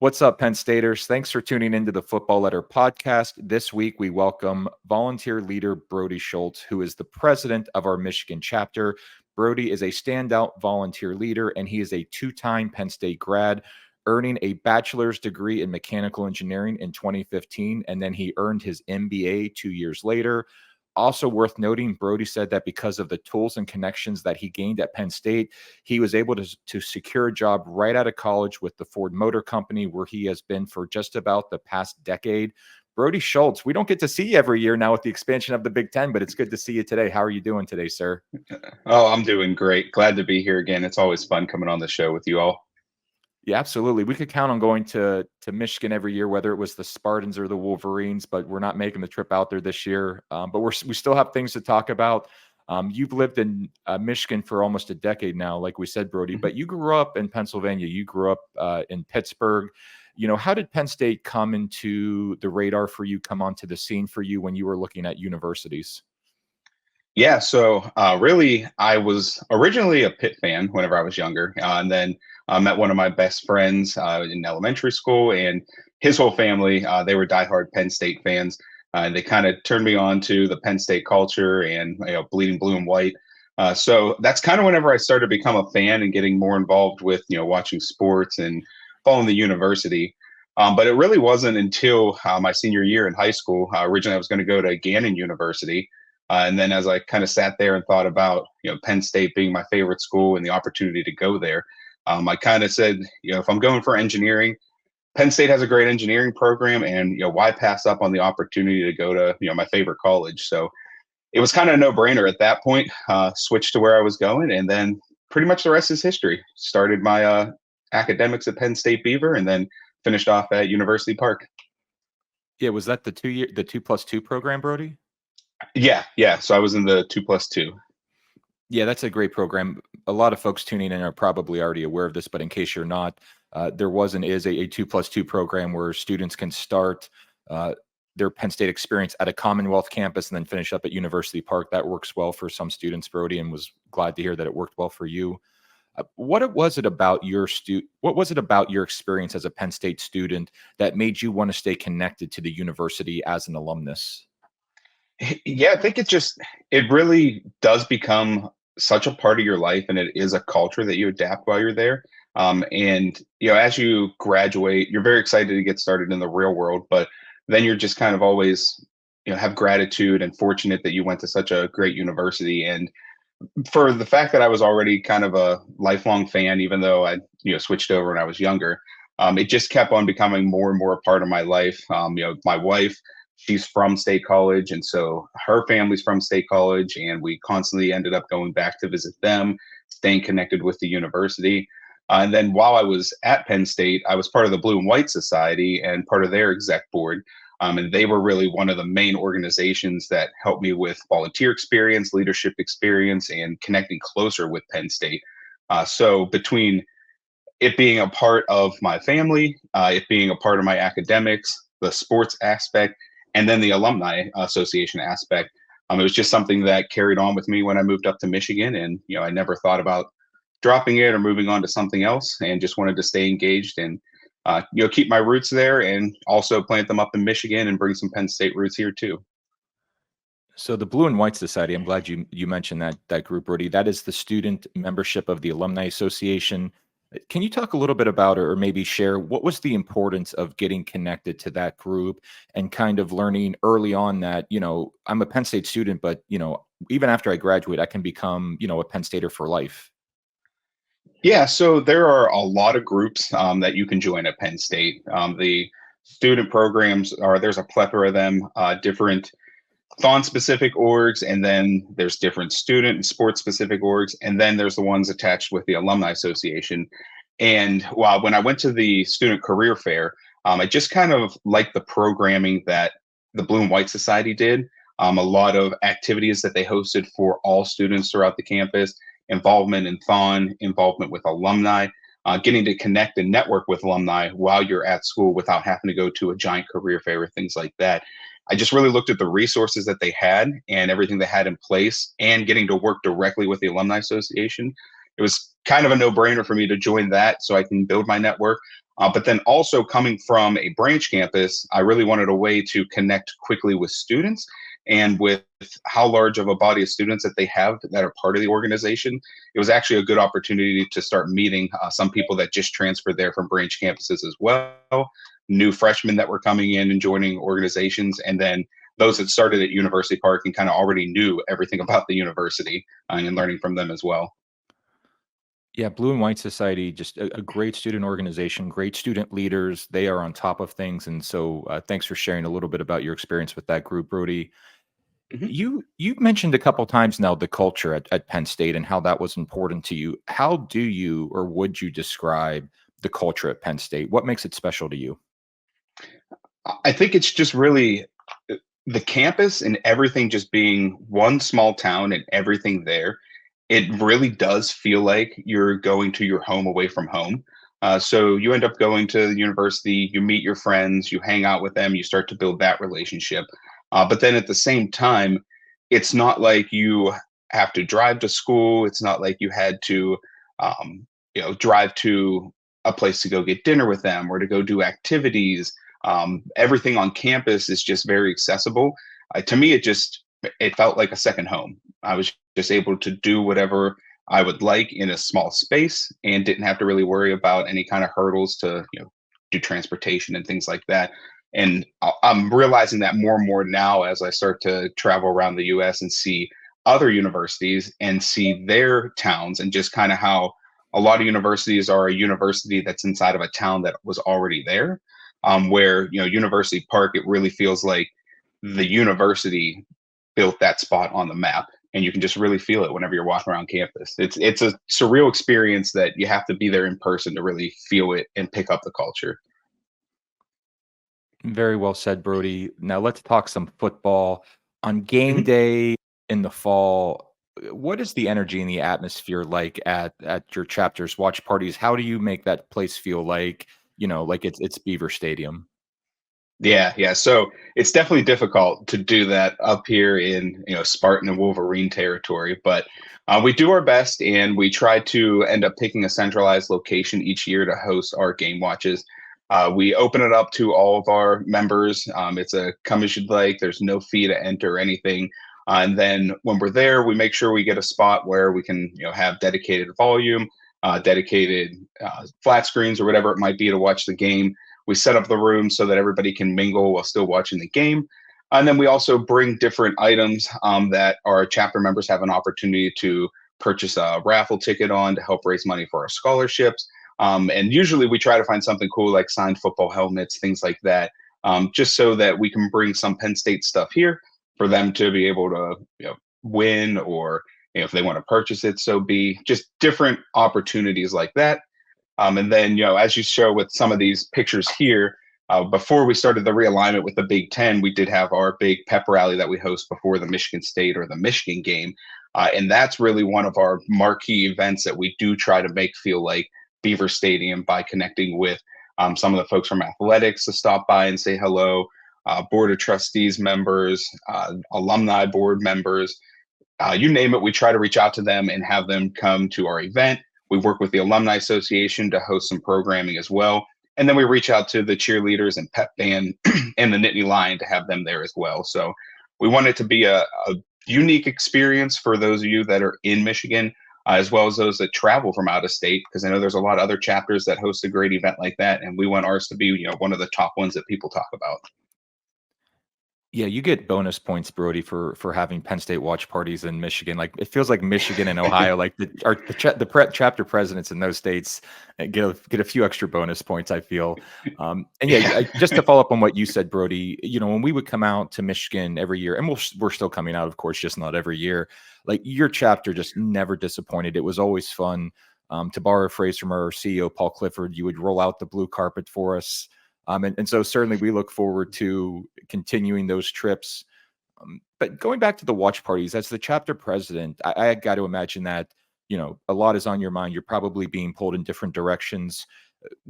What's up, Penn Staters? Thanks for tuning into the Football Letter podcast. This week, we welcome volunteer leader Brodie Schultz, who is the president of our Michigan chapter. Brodie is a standout volunteer leader, and he is a two-time Penn State grad, earning a bachelor's degree in mechanical engineering in 2015, and then he earned his MBA 2 years later. Also worth noting, Brodie said that because of the tools and connections that he gained at Penn State, he was able to secure a job right out of college with the Ford Motor Company, where he has been for just about the past decade. Brodie Schultz, we don't get to see you every year now with the expansion of the Big Ten, but it's good to see you today. How are you doing today, sir? Oh, I'm doing great. Glad to be here again. It's always fun coming on the show with you all. Yeah, absolutely. We could count on going to Michigan every year, whether it was the Spartans or the Wolverines, but we're not making the trip out there this year. But we still have things to talk about. You've lived in Michigan for almost a decade now, like we said, Brodie, but you grew up in Pennsylvania. You grew up in Pittsburgh. You know, how did Penn State come into the radar for you, come onto the scene for you when you were looking at universities? Yeah, so really, I was originally a Pitt fan whenever I was younger, and then met one of my best friends in elementary school, and his whole family, they were diehard Penn State fans. And they kind of turned me on to the Penn State culture and bleeding blue and white. So that's kind of whenever I started to become a fan and getting more involved with watching sports and following the university. But it really wasn't until my senior year in high school. Originally, I was going to go to Gannon University. And then as I kind of sat there and thought about, Penn State being my favorite school and the opportunity to go there, I kind of said, if I'm going for engineering, Penn State has a great engineering program, and why pass up on the opportunity to go to my favorite college? So it was kind of a no-brainer at that point. Switched to where I was going, and then pretty much the rest is history. Started my academics at Penn State Beaver, and then finished off at University Park. Yeah, was that the 2+2 program, Brodie? Yeah. So I was in the 2+2. Yeah, that's a great program. A lot of folks tuning in are probably already aware of this, but in case you're not, there was and is a 2+2 program where students can start their Penn State experience at a Commonwealth campus and then finish up at University Park. That works well for some students, Brodie, and was glad to hear that it worked well for you. What was it about your experience as a Penn State student that made you want to stay connected to the university as an alumnus? Yeah, I think it really does become such a part of your life, and it is a culture that you adapt while you're there. And as you graduate, you're very excited to get started in the real world, but then you're just kind of always, have gratitude and fortunate that you went to such a great university. And for the fact that I was already kind of a lifelong fan, even though I, switched over when I was younger, it just kept on becoming more and more a part of my life. My wife, she's from State College, and so her family's from State College, and we constantly ended up going back to visit them, staying connected with the university. And then while I was at Penn State, I was part of the Blue and White Society and part of their exec board. And they were really one of the main organizations that helped me with volunteer experience, leadership experience, and connecting closer with Penn State. So between it being a part of my family, it being a part of my academics, the sports aspect, and then the alumni association aspect, it was just something that carried on with me when I moved up to Michigan. And, I never thought about dropping it or moving on to something else, and just wanted to stay engaged and, keep my roots there and also plant them up in Michigan and bring some Penn State roots here too. So the Blue and White Society, I'm glad you mentioned that group, Brodie. That is the student membership of the Alumni Association. Can you talk a little bit about, or maybe share, what was the importance of getting connected to that group and kind of learning early on that, I'm a Penn State student, but, even after I graduate, I can become, a Penn Stater for life? Yeah, so there are a lot of groups that you can join at Penn State. The student programs there's a plethora of them, different THON specific orgs, and then there's different student and sports specific orgs, and then there's the ones attached with the Alumni Association. And when I went to the student career fair, I just kind of liked the programming that the Blue and White Society did. A lot of activities that they hosted for all students throughout the campus, involvement in THON, involvement with alumni, getting to connect and network with alumni while you're at school without having to go to a giant career fair or things like that. I just really looked at the resources that they had and everything they had in place, and getting to work directly with the Alumni Association it was kind of a no-brainer for me to join that so I can build my network. But then also coming from a branch campus, I really wanted a way to connect quickly with students, and with how large of a body of students that they have that are part of the organization, it was actually a good opportunity to start meeting some people that just transferred there from branch campuses as well, new freshmen that were coming in and joining organizations, and then those that started at University Park and kind of already knew everything about the university, and learning from them as well. Yeah, Blue and White Society, just a great student organization, great student leaders. They are on top of things. And so thanks for sharing a little bit about your experience with that group, Brodie. Mhm. You mentioned a couple times now the culture at Penn State and how that was important to you. How do you or would you describe the culture at Penn State? What makes it special to you? I think it's just really the campus and everything just being one small town and everything there. It really does feel like you're going to your home away from home. So you end up going to the university, you meet your friends, you hang out with them, you start to build that relationship. But then at the same time, it's not like you have to drive to school. It's not like you had to, drive to a place to go get dinner with them or to go do activities. Everything on campus is just very accessible. To me, it felt like a second home. I was just able to do whatever I would like in a small space and didn't have to really worry about any kind of hurdles to do transportation and things like that. And I'm realizing that more and more now as I start to travel around the U.S. and see other universities and see their towns, and just kind of how a lot of universities are a university that's inside of a town that was already there. Where University Park, it really feels like the university built that spot on the map, and you can just really feel it whenever you're walking around campus. It's a surreal experience that you have to be there in person to really feel it and pick up the culture. Very well said, Brodie. Now let's talk some football. On game Mhm. day in the fall, what is the energy and the atmosphere like at your chapters watch parties? How do you make that place feel like, like it's Beaver Stadium? Yeah. So it's definitely difficult to do that up here in Spartan and Wolverine territory, but we do our best, and we try to end up picking a centralized location each year to host our game watches. We open it up to all of our members. It's a come as you'd like. There's no fee to enter or anything. And then when we're there, we make sure we get a spot where we can have dedicated volume, dedicated flat screens or whatever it might be to watch the game. We set up the room so that everybody can mingle while still watching the game. And then we also bring different items that our chapter members have an opportunity to purchase a raffle ticket on to help raise money for our scholarships. And usually we try to find something cool like signed football helmets, things like that, just so that we can bring some Penn State stuff here for them to be able to win, or if they want to purchase it, so be just different opportunities like that. And then, as you show with some of these pictures here, before we started the realignment with the Big Ten, we did have our big pep rally that we host before the Michigan State or the Michigan game. And that's really one of our marquee events that we do try to make feel like Beaver Stadium by connecting with some of the folks from athletics to stop by and say hello, board of trustees members, alumni board members, you name it. We try to reach out to them and have them come to our event. We work with the Alumni Association to host some programming as well. And then we reach out to the cheerleaders and pep band and the Nittany Lion to have them there as well. So we want it to be a unique experience for those of you that are in Michigan, as well as those that travel from out of state, because I know there's a lot of other chapters that host a great event like that. And we want ours to be, one of the top ones that people talk about. Yeah, you get bonus points, Brodie, for having Penn State watch parties in Michigan. Like it feels like Michigan and Ohio, like chapter presidents in those states get a few extra bonus points. I feel, and yeah, Yeah. just to follow up on what you said, Brodie. When we would come out to Michigan every year, and we're still coming out, of course, just not every year. Like your chapter just never disappointed. It was always fun. To borrow a phrase from our CEO Paul Clifford, you would roll out the blue carpet for us. And so certainly we look forward to continuing those trips. But going back to the watch parties, as the chapter president, I got to imagine that, a lot is on your mind. You're probably being pulled in different directions.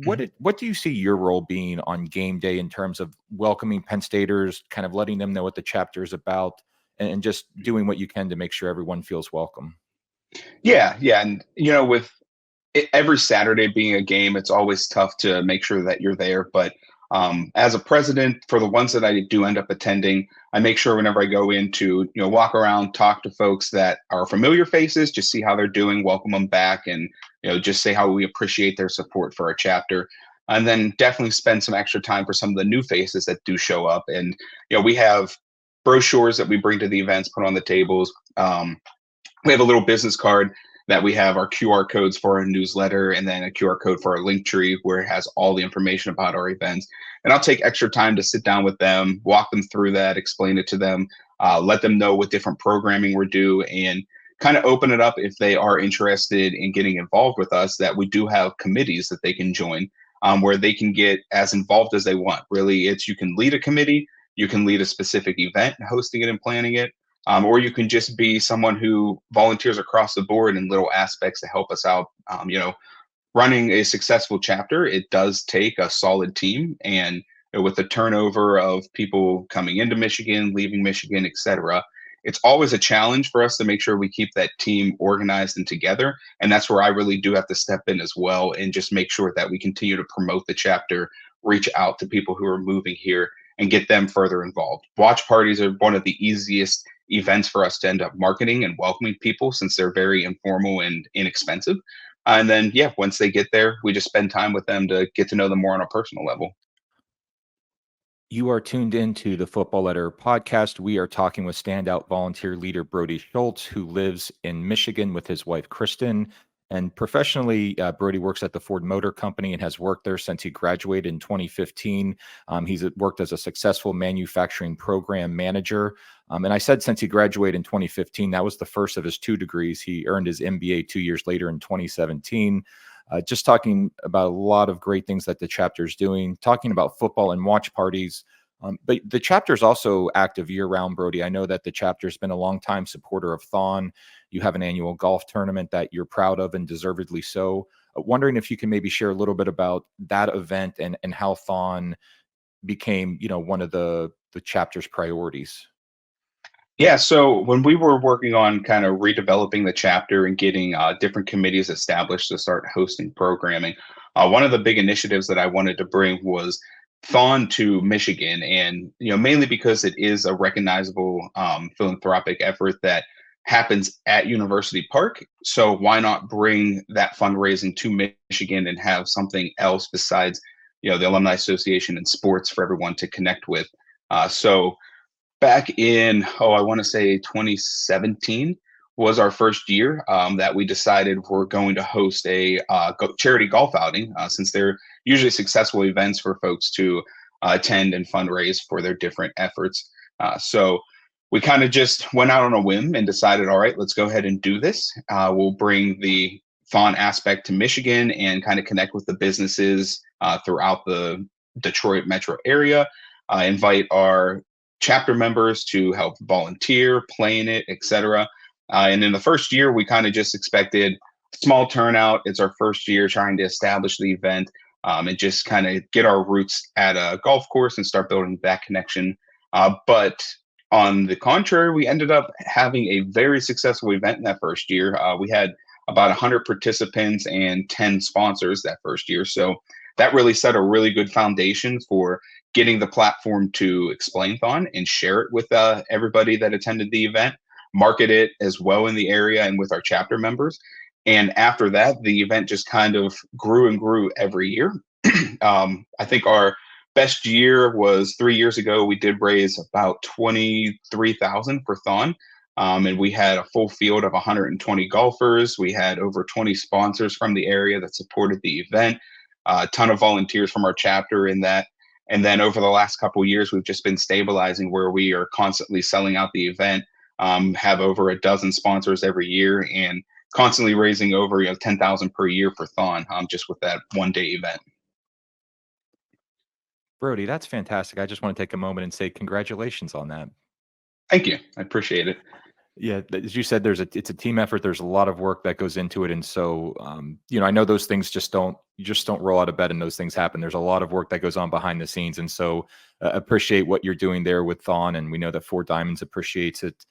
What do you see your role being on game day in terms of welcoming Penn Staters, kind of letting them know what the chapter is about, and just doing what you can to make sure everyone feels welcome? Yeah, yeah, and with every Saturday being a game, it's always tough to make sure that you're there. But as a president, for the ones that I do end up attending, I make sure whenever I go in to walk around, talk to folks that are familiar faces, just see how they're doing, welcome them back, and just say how we appreciate their support for our chapter. And then definitely spend some extra time for some of the new faces that do show up. And we have brochures that we bring to the events, put on the tables. We have a little business card that we have our QR codes for our newsletter, and then a QR code for our link tree where it has all the information about our events. And I'll take extra time to sit down with them, walk them through that, explain it to them, let them know what different programming we're due, and kind of open it up if they are interested in getting involved with us, that we do have committees that they can join, where they can get as involved as they want. Really, it's you can lead a committee, you can lead a specific event, hosting it and planning it, or you can just be someone who volunteers across the board in little aspects to help us out. Running a successful chapter, it does take a solid team, and with the turnover of people coming into Michigan, leaving Michigan, etc., it's always a challenge for us to make sure we keep that team organized and together. And that's where I really do have to step in as well and just make sure that we continue to promote the chapter, reach out to people who are moving here, and get them further involved. Watch parties are one of the easiest events for us to end up marketing and welcoming people, since they're very informal and inexpensive. And then, yeah, once they get there, we just spend time with them to get to know them more on a personal level. You are tuned into the Football Letter podcast. We are talking with standout volunteer leader Brodie Schultz, who lives in Michigan with his wife, Kristen. And professionally, Brodie works at the Ford Motor Company and has worked there since he graduated in 2015. He's worked as a successful manufacturing program manager. And I said since he graduated in 2015, that was the first of his 2 degrees. He earned his MBA 2 years later in 2017. Just talking about a lot of great things that the chapter is doing, talking about football and watch parties. But the chapter is also active year-round, Brodie. I know that the chapter has been a long-time supporter of THON. You have an annual golf tournament that you're proud of, and deservedly so. Wondering if you can maybe share a little bit about that event and how THON became, one of the chapter's priorities. Yeah, so when we were working on kind of redeveloping the chapter and getting different committees established to start hosting programming, one of the big initiatives that I wanted to bring was THON to Michigan, and mainly because it is a recognizable philanthropic effort that happens at University Park. So why not bring that fundraising to Michigan and have something else besides the Alumni Association and sports for everyone to connect with? So back in, I want to say 2017 was our first year that we decided we're going to host a charity golf outing, since they're usually successful events for folks to attend and fundraise for their different efforts. So we kind of just went out on a whim and decided, all right, let's go ahead and do this. We'll bring the THON aspect to Michigan and kind of connect with the businesses throughout the Detroit metro area. Invite our chapter members to help volunteer, plan it, etc. And in the first year, we kind of just expected small turnout. It's our first year trying to establish the event, and just kind of get our roots at a golf course and start building that connection. But on the contrary, we ended up having a very successful event in that first year. We had about 100 participants and 10 sponsors that first year. So that really set a really good foundation for getting the platform to explain THON and share it with everybody that attended the event, market it as well in the area and with our chapter members. And after that, the event just kind of grew and grew every year. I think our best year was 3 years ago. We did raise about 23,000 for THON. And we had a full field of 120 golfers. We had over 20 sponsors from the area that supported the event, a ton of volunteers from our chapter in that. And then over the last couple of years, we've just been stabilizing where we are constantly selling out the event, have over a dozen sponsors every year, and constantly raising over 10,000 per year for THON, just with that one-day event. Brodie, that's fantastic. I just want to take a moment and say congratulations on that. Thank you. I appreciate it. Yeah, as you said, it's a team effort. There's a lot of work that goes into it, and so I know those things just don't roll out of bed and those things happen. There's a lot of work that goes on behind the scenes, and so appreciate what you're doing there with THON, and we know that Four Diamonds appreciates it.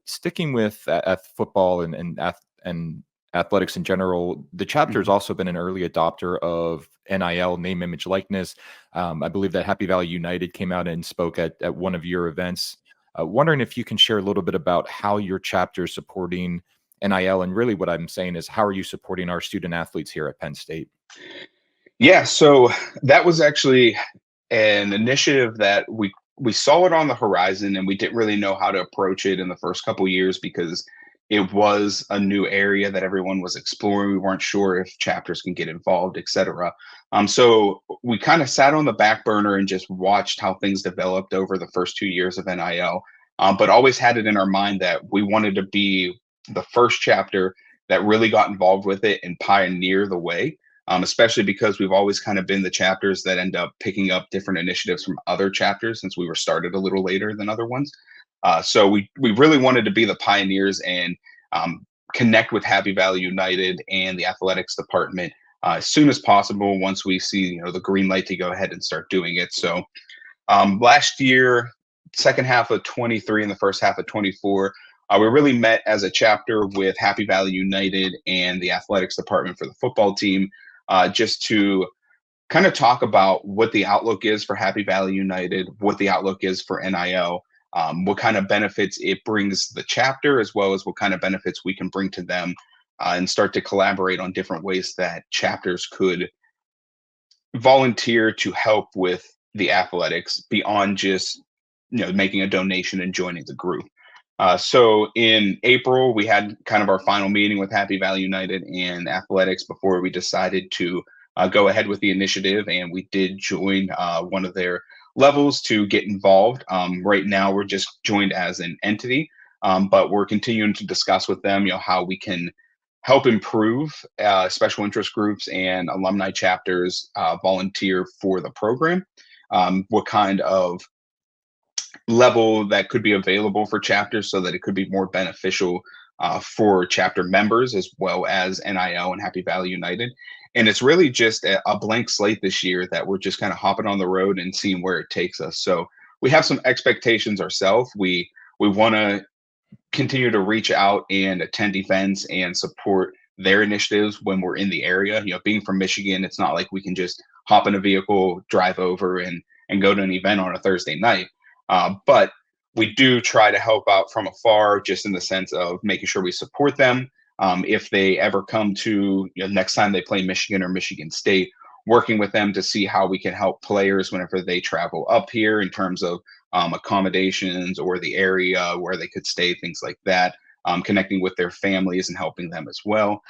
Sticking with football and and athletics in general, the chapter has Mhm. also been an early adopter of NIL, name, image, likeness. I believe that Happy Valley United came out and spoke at one of your events. Wondering if you can share a little bit about how your chapter is supporting NIL, and really what I'm saying is, how are you supporting our student athletes here at Penn State? Yeah, so that was actually an initiative that we saw it on the horizon, and we didn't really know how to approach it in the first couple years because it was a new area that everyone was exploring. We weren't sure if chapters can get involved, et cetera. So we kind of sat on the back burner and just watched how things developed over the first 2 years of NIL, but always had it in our mind that we wanted to be the first chapter that really got involved with it and pioneer the way, especially because we've always kind of been the chapters that end up picking up different initiatives from other chapters since we were started a little later than other ones. So we really wanted to be the pioneers and um, connect with Happy Valley United and the athletics department as soon as possible once we see the green light to go ahead and start doing it. So last year, second half of 23 and the first half of 24, we really met as a chapter with Happy Valley United and the athletics department for the football team, just to kind of talk about what the outlook is for Happy Valley United, what the outlook is for NIL, what kind of benefits it brings the chapter, as well as what kind of benefits we can bring to them, and start to collaborate on different ways that chapters could volunteer to help with the athletics beyond just making a donation and joining the group. So in April, we had kind of our final meeting with Happy Valley United and athletics before we decided to go ahead with the initiative, and we did join one of their levels to get involved. Right now, we're just joined as an entity, but we're continuing to discuss with them, how we can help improve special interest groups and alumni chapters volunteer for the program. What kind of level that could be available for chapters so that it could be more beneficial for chapter members as well as NIL and Happy Valley United. And it's really just a blank slate this year that we're just kind of hopping on the road and seeing where it takes us. So we have some expectations ourselves. We want to continue to reach out and attend events and support their initiatives when we're in the area. Being from Michigan, it's not like we can just hop in a vehicle, drive over, and go to an event on a Thursday night. But we do try to help out from afar, just in the sense of making sure we support them. If they ever come to, next time they play Michigan or Michigan State, working with them to see how we can help players whenever they travel up here in terms of accommodations or the area where they could stay, things like that, connecting with their families and helping them as well.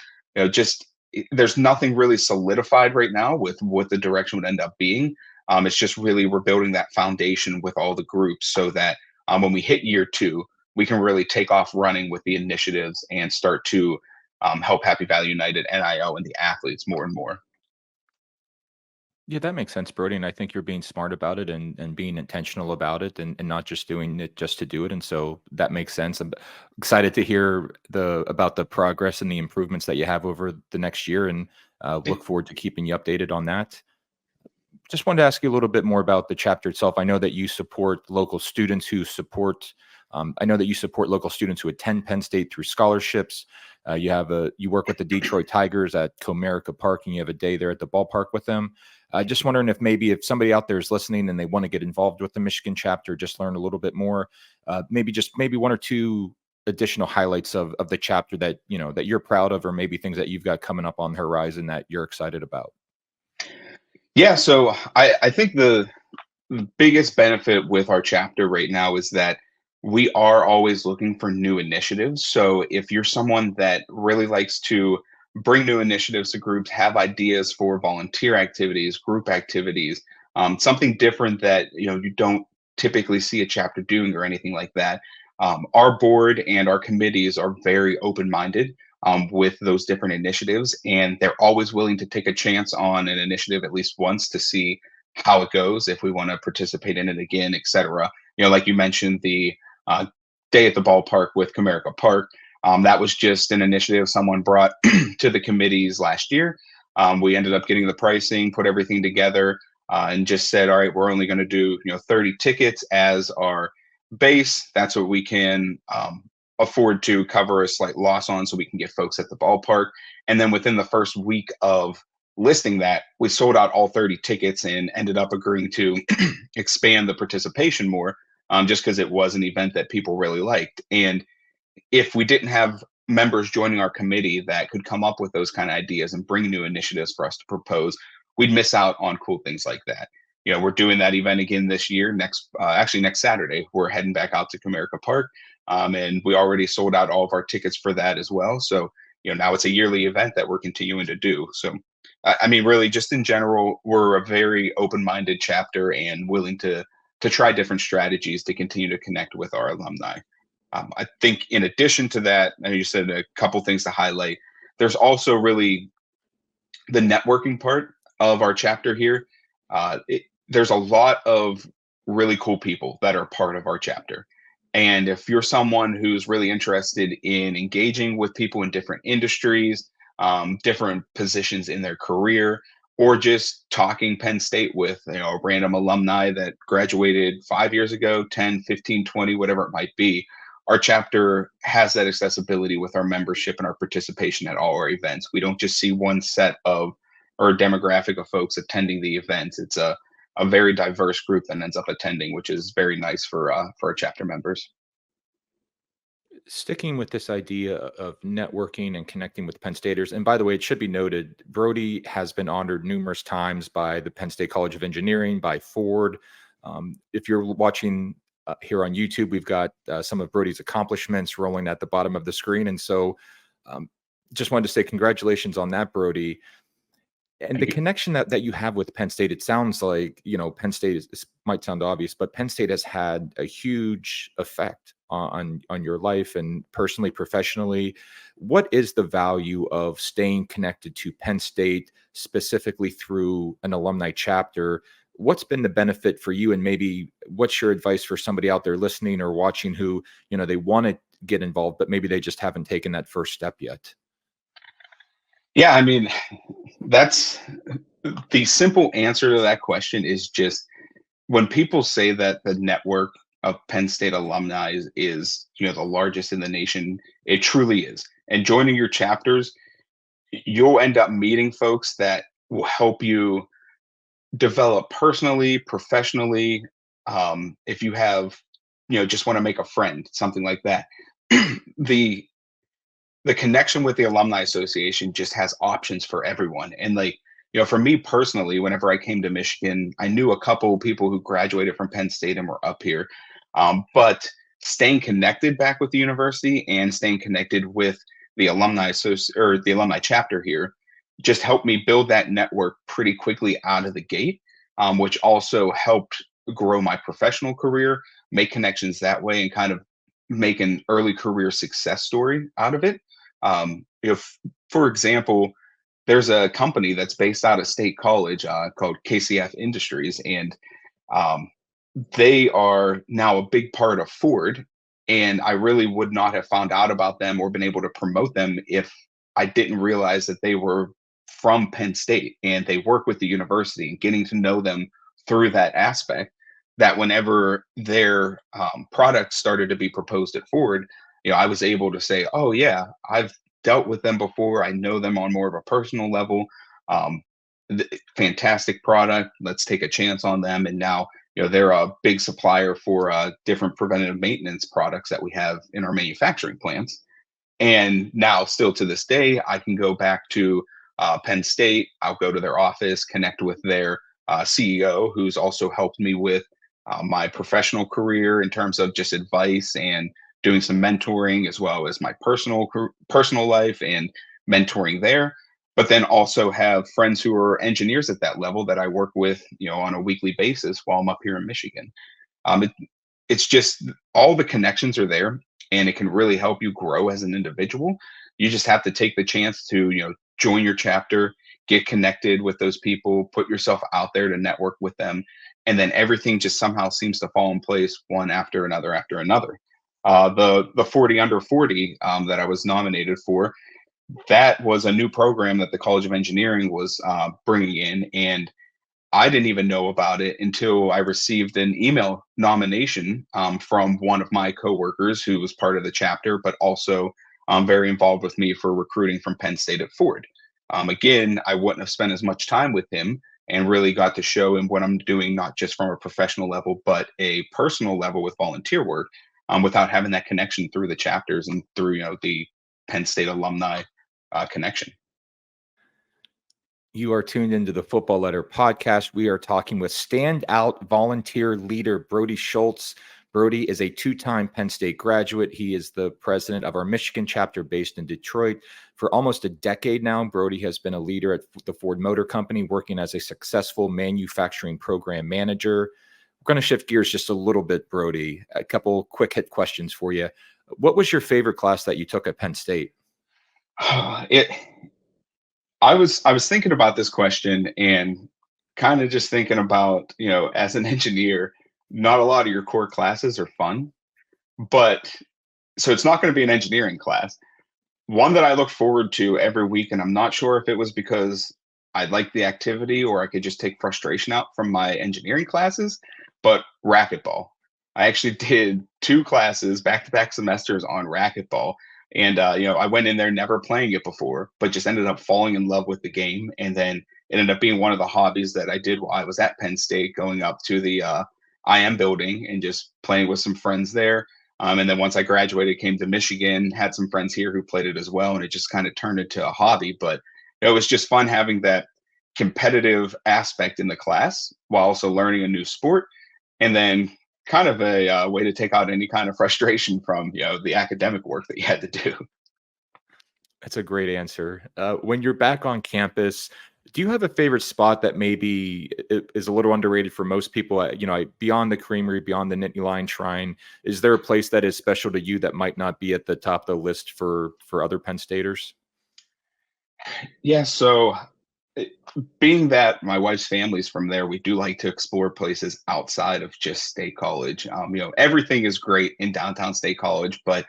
Just there's nothing really solidified right now with what the direction would end up being. It's just really we're building that foundation with all the groups so that when we hit year two, we can really take off running with the initiatives and start to help Happy Valley United, NIL, and the athletes more and more. Yeah, that makes sense, Brody. And I think you're being smart about it and being intentional about it, and not just doing it just to do it. And so that makes sense. I'm excited to hear about the progress and the improvements that you have over the next year, and look forward to keeping you updated on that. Just wanted to ask you a little bit more about the chapter itself. I know that you support local students who support. I know that you support local students who attend Penn State through scholarships. You work with the Detroit Tigers at Comerica Park, and you have a day there at the ballpark with them. Just wondering if somebody out there is listening and they want to get involved with the Michigan chapter, just learn a little bit more. Maybe one or two additional highlights of the chapter that that you're proud of, or maybe things that you've got coming up on the horizon that you're excited about. Yeah, so I think the biggest benefit with our chapter right now is that we are always looking for new initiatives. So if you're someone that really likes to bring new initiatives to groups, have ideas for volunteer activities, group activities, something different that you don't typically see a chapter doing or anything like that, our board and our committees are very open-minded with those different initiatives, and they're always willing to take a chance on an initiative at least once to see how it goes, if we want to participate in it again, et cetera. Like you mentioned, the uh, day at the ballpark with Comerica Park, that was just an initiative someone brought to the committees last year. We ended up getting the pricing, put everything together, and just said, all right, we're only going to do 30 tickets as our base. That's what we can afford to cover a slight loss on so we can get folks at the ballpark. And then within the first week of listing that, we sold out all 30 tickets and ended up agreeing to expand the participation more, just because it was an event that people really liked. And if we didn't have members joining our committee that could come up with those kind of ideas and bring new initiatives for us to propose, we'd miss out on cool things like that. We're doing that event again this year. Actually next Saturday, we're heading back out to Comerica Park, and we already sold out all of our tickets for that as well. So now it's a yearly event that we're continuing to do. So I mean, really, just in general, we're a very open-minded chapter and willing to try different strategies to continue to connect with our alumni. I think in addition to that, and you said a couple things to highlight, there's also really the networking part of our chapter here. There's a lot of really cool people that are part of our chapter. And if you're someone who's really interested in engaging with people in different industries, different positions in their career, or just talking Penn State with a random alumni that graduated 5 years ago, 10, 15, 20, whatever it might be, our chapter has that accessibility with our membership and our participation at all our events. We don't just see one set of or a demographic of folks attending the events. It's a very diverse group that ends up attending, which is very nice for our chapter members. Sticking with this idea of networking and connecting with Penn Staters, and by the way, it should be noted, Brodie has been honored numerous times by the Penn State College of Engineering, by Ford. If you're watching here on YouTube, we've got some of Brodie's accomplishments rolling at the bottom of the screen. And so just wanted to say congratulations on that, Brodie. And Thank the you. connection that you have with Penn State, it sounds like, Penn State might sound obvious, but Penn State has had a huge effect on your life and personally, professionally. What is the value of staying connected to Penn State, specifically through an alumni chapter? What's been the benefit for you? And maybe what's your advice for somebody out there listening or watching who, they want to get involved, but maybe they just haven't taken that first step yet? Yeah, I mean, that's the simple answer to that question is just when people say that the network of Penn State alumni is the largest in the nation, it truly is. And joining your chapters, you'll end up meeting folks that will help you develop personally, professionally. If you have, just want to make a friend, something like that. the the connection with the alumni association just has options for everyone. And like, for me personally, whenever I came to Michigan, I knew a couple of people who graduated from Penn State and were up here. But staying connected back with the university and staying connected with the the alumni chapter here just helped me build that network pretty quickly out of the gate, which also helped grow my professional career, make connections that way, and kind of make an early career success story out of it. If, for example, there's a company that's based out of State College called KCF Industries, and um, they are now a big part of Ford. And I really would not have found out about them or been able to promote them if I didn't realize that they were from Penn State and they work with the university, and getting to know them through that aspect, that whenever their products started to be proposed at Ford, I was able to say, oh yeah, I've dealt with them before. I know them on more of a personal level. Um, Fantastic product. Let's take a chance on them. And now, they're a big supplier for different preventative maintenance products that we have in our manufacturing plants. And now, still to this day, I can go back to Penn State. I'll go to their office, connect with their CEO, who's also helped me with my professional career in terms of just advice and doing some mentoring, as well as my personal life and mentoring there. But then also have friends who are engineers at that level that I work with, on a weekly basis while I'm up here in Michigan. It's just all the connections are there, and it can really help you grow as an individual. You just have to take the chance to, join your chapter, get connected with those people, put yourself out there to network with them, and then everything just somehow seems to fall in place one after another after another. The 40 under 40 that I was nominated for, that was a new program that the College of Engineering was bringing in, and I didn't even know about it until I received an email nomination from one of my coworkers who was part of the chapter, but also very involved with me for recruiting from Penn State at Ford. Again, I wouldn't have spent as much time with him and really got to show him what I'm doing, not just from a professional level, but a personal level with volunteer work, without having that connection through the chapters and through, the Penn State alumni connection. You are tuned into the Football Letter podcast. We are talking with standout volunteer leader Brodie Schultz. Brodie is a two-time Penn State graduate. He is the president of our Michigan chapter based in Detroit. For almost a decade now, Brodie has been a leader at the Ford Motor Company, working as a successful manufacturing program manager. We're going to shift gears just a little bit, Brodie. A couple quick hit questions for you. What was your favorite class that you took at Penn State? It I was thinking about this question and kind of just thinking about, as an engineer, not a lot of your core classes are fun, but so it's not going to be an engineering class. One that I look forward to every week, and I'm not sure if it was because I like the activity or I could just take frustration out from my engineering classes, but racquetball. I actually did two classes, back-to-back semesters on racquetball. And I went in there never playing it before, but just ended up falling in love with the game. And then it ended up being one of the hobbies that I did while I was at Penn State, going up to the IM building and just playing with some friends there. And then once I graduated, came to Michigan, had some friends here who played it as well, and it just kind of turned into a hobby. But it was just fun having that competitive aspect in the class while also learning a new sport, and then kind of a way to take out any kind of frustration from the academic work that you had to do. That's a great answer. When you're back on campus, do you have a favorite spot that maybe is a little underrated for most people? Beyond the Creamery, beyond the Nittany Lion Shrine, is there a place that is special to you that might not be at the top of the list for other Penn Staters? Yeah, so being that my wife's family's from there, we do like to explore places outside of just State College. Everything is great in downtown State College, but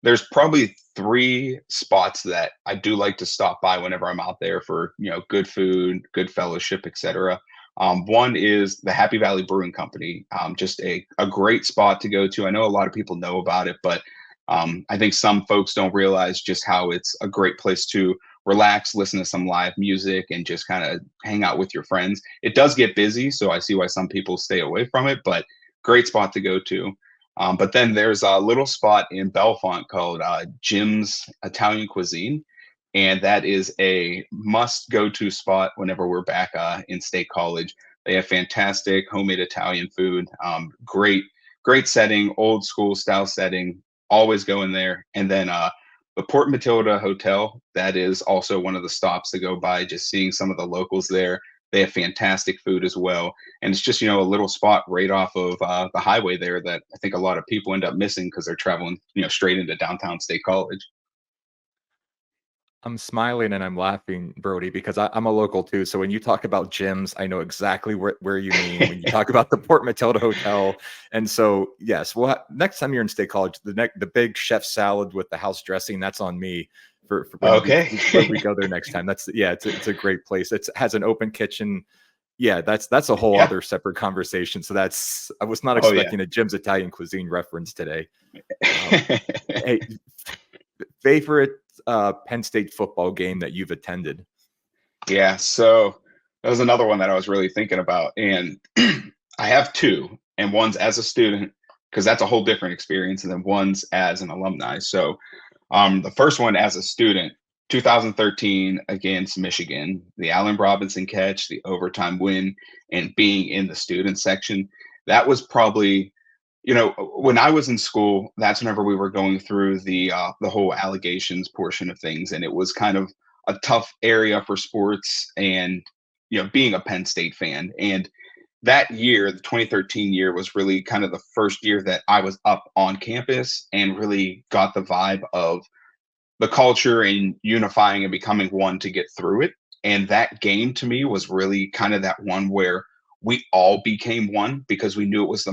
there's probably three spots that I do like to stop by whenever I'm out there for, good food, good fellowship, etc. One is the Happy Valley Brewing Company, just a great spot to go to. I know a lot of people know about it, but I think some folks don't realize just how it's a great place to relax, listen to some live music, and just kind of hang out with your friends. It does get busy, so I see why some people stay away from it, but great spot to go to. But then there's a little spot in Bellefonte called Jim's Italian Cuisine, and that is a must-go-to spot whenever we're back in State College. They have fantastic homemade Italian food, great setting, old school style setting. Always go in there. And then the Port Matilda Hotel, that is also one of the stops to go by, just seeing some of the locals there. They have fantastic food as well. And it's just, a little spot right off of the highway there that I think a lot of people end up missing because they're traveling, straight into downtown State College. I'm smiling and I'm laughing, Brodie, because I'm a local too. So when you talk about gyms, I know exactly where you mean when you talk about the Port Matilda Hotel. And so, yes, well, next time you're in State College, the big chef salad with the house dressing, that's on me for when we go there next time. It's a great place. It has an open kitchen. Yeah, that's a whole Yeah. other separate conversation. So I was not Oh, yeah. expecting a Jim's Italian Cuisine reference today. Hey, favorite Penn State football game that you've attended? Yeah, so that was another one that I was really thinking about. And I have two, and one's as a student, because that's a whole different experience, and then one's as an alumni. So the first one as a student, 2013 against Michigan, the Allen Robinson catch, the overtime win, and being in the student section. That was probably, when I was in school, that's whenever we were going through the whole allegations portion of things, and it was kind of a tough area for sports, and being a Penn State fan. And that year, the 2013 year, was really kind of the first year that I was up on campus and really got the vibe of the culture and unifying and becoming one to get through it. And that game to me was really kind of that one where we all became one because we knew it was the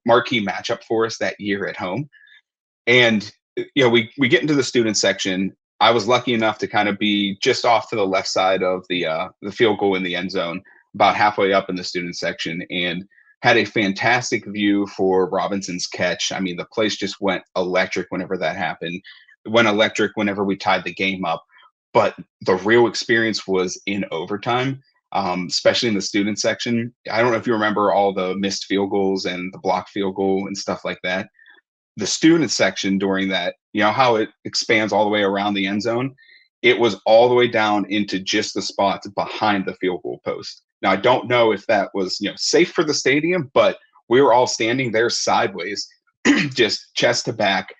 marquee matchup for us that year at home. And we get into the student section. I was lucky enough to kind of be just off to the left side of the field goal in the end zone. about halfway up in the student section and had a fantastic view for Robinson's catch. I mean, the place just went electric whenever that happened. It went electric whenever we tied the game up. But the real experience was in overtime, especially in the student section. I don't know if you remember all the missed field goals and the blocked field goal and stuff like that. The student section during that, how it expands all the way around the end zone, it was all the way down into just the spots behind the field goal post. Now, I don't know if that was, safe for the stadium, but we were all standing there sideways, just chest to back,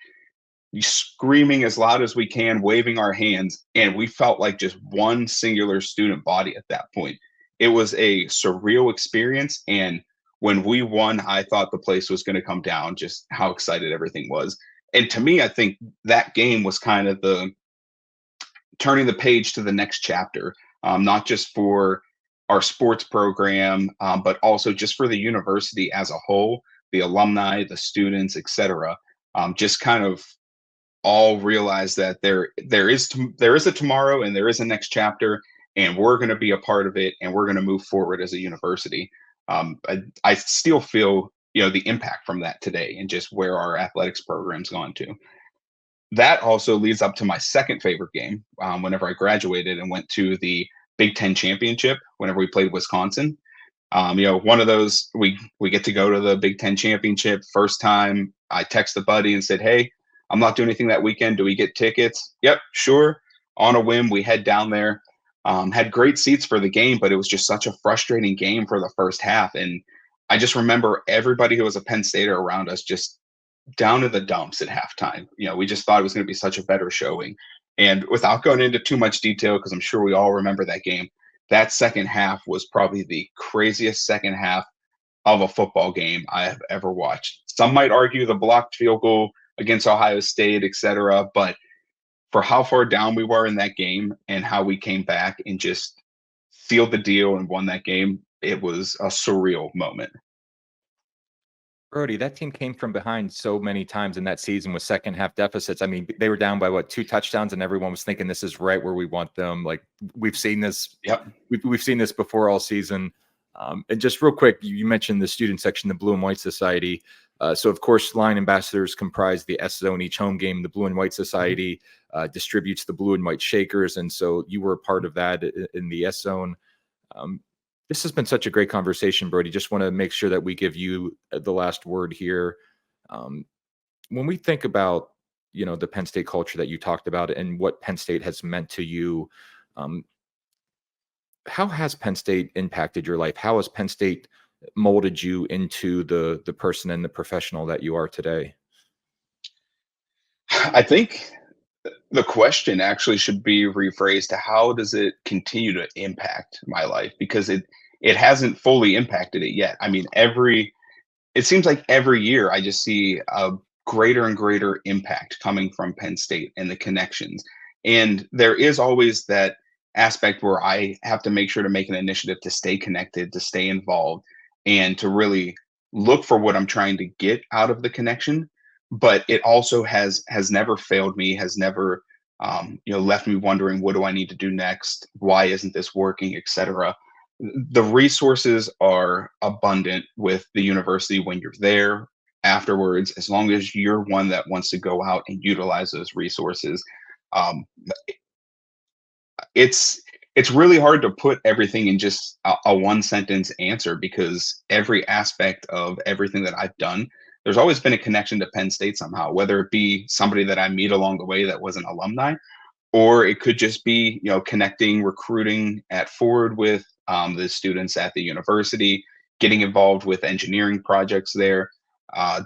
screaming as loud as we can, waving our hands, and we felt like just one singular student body at that point. It was a surreal experience, and when we won, I thought the place was going to come down, just how excited everything was. And to me, I think that game was kind of the turning the page to the next chapter, not just for our sports program, but also just for the university as a whole, the alumni, the students, etc. Just kind of all realize that there is a tomorrow and there is a next chapter, and we're going to be a part of it, and we're going to move forward as a university. I still feel the impact from that today, and just where our athletics program's gone to. That also leads up to my second favorite game. Whenever I graduated and went to the Big Ten championship, whenever we played Wisconsin. One of those, we get to go to the Big Ten championship. First time I text a buddy and said, "Hey, I'm not doing anything that weekend. Do we get tickets?" "Yep, sure." On a whim, we head down there. Had great seats for the game, but it was just such a frustrating game for the first half. And I just remember everybody who was a Penn Stater around us just down to the dumps at halftime. We just thought it was going to be such a better showing. And without going into too much detail, because I'm sure we all remember that game, that second half was probably the craziest second half of a football game I have ever watched. Some might argue the blocked field goal against Ohio State, etc. But for how far down we were in that game and how we came back and just sealed the deal and won that game, it was a surreal moment. Brodie, that team came from behind so many times in that season with second half deficits. I mean, they were down by 2 touchdowns, and everyone was thinking this is right where we want them. Like, we've seen this. Yep. We've seen this before all season. And just real quick, you mentioned the student section, the Blue and White Society. So of course, line ambassadors comprise the S Zone each home game. The Blue and White Society distributes the Blue and White Shakers, and so you were a part of that in the S Zone. This has been such a great conversation, Brodie. Just want to make sure that we give you the last word here. When we think about, the Penn State culture that you talked about and what Penn State has meant to you, how has Penn State impacted your life? How has Penn State molded you into the person and the professional that you are today? I think the question actually should be rephrased to how does it continue to impact my life? Because it hasn't fully impacted it yet. I mean, it seems like every year I just see a greater and greater impact coming from Penn State and the connections. And there is always that aspect where I have to make sure to make an initiative to stay connected, to stay involved, and to really look for what I'm trying to get out of the connection. But it also has never failed me, has never left me wondering, what do I need to do next? Why isn't this working, etc. The resources are abundant with the university when you're there, afterwards, as long as you're one that wants to go out and utilize those resources. Um, it's really hard to put everything in just a one sentence answer, because every aspect of everything that I've done, there's always been a connection to Penn State somehow, whether it be somebody that I meet along the way that was an alumni, or it could just be, connecting, recruiting at Ford with the students at the university, getting involved with engineering projects there,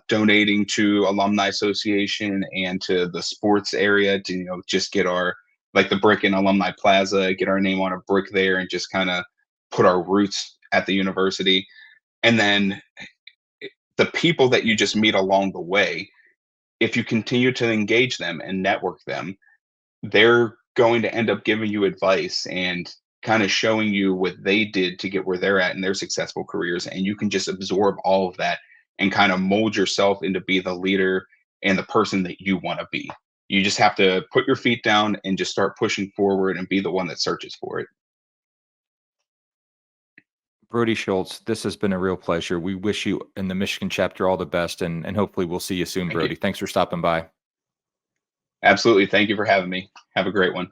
donating to Alumni Association and to the sports area to, just get our, like the brick in Alumni Plaza, get our name on a brick there and just kind of put our roots at the university. And then the people that you just meet along the way, if you continue to engage them and network them, they're going to end up giving you advice and kind of showing you what they did to get where they're at in their successful careers. And you can just absorb all of that and kind of mold yourself into be the leader and the person that you want to be. You just have to put your feet down and just start pushing forward and be the one that searches for it. Brodie Schultz, this has been a real pleasure. We wish you and the Michigan chapter all the best, and hopefully we'll see you soon, Thank you. Brodie. Thanks for stopping by. Absolutely. Thank you for having me. Have a great one.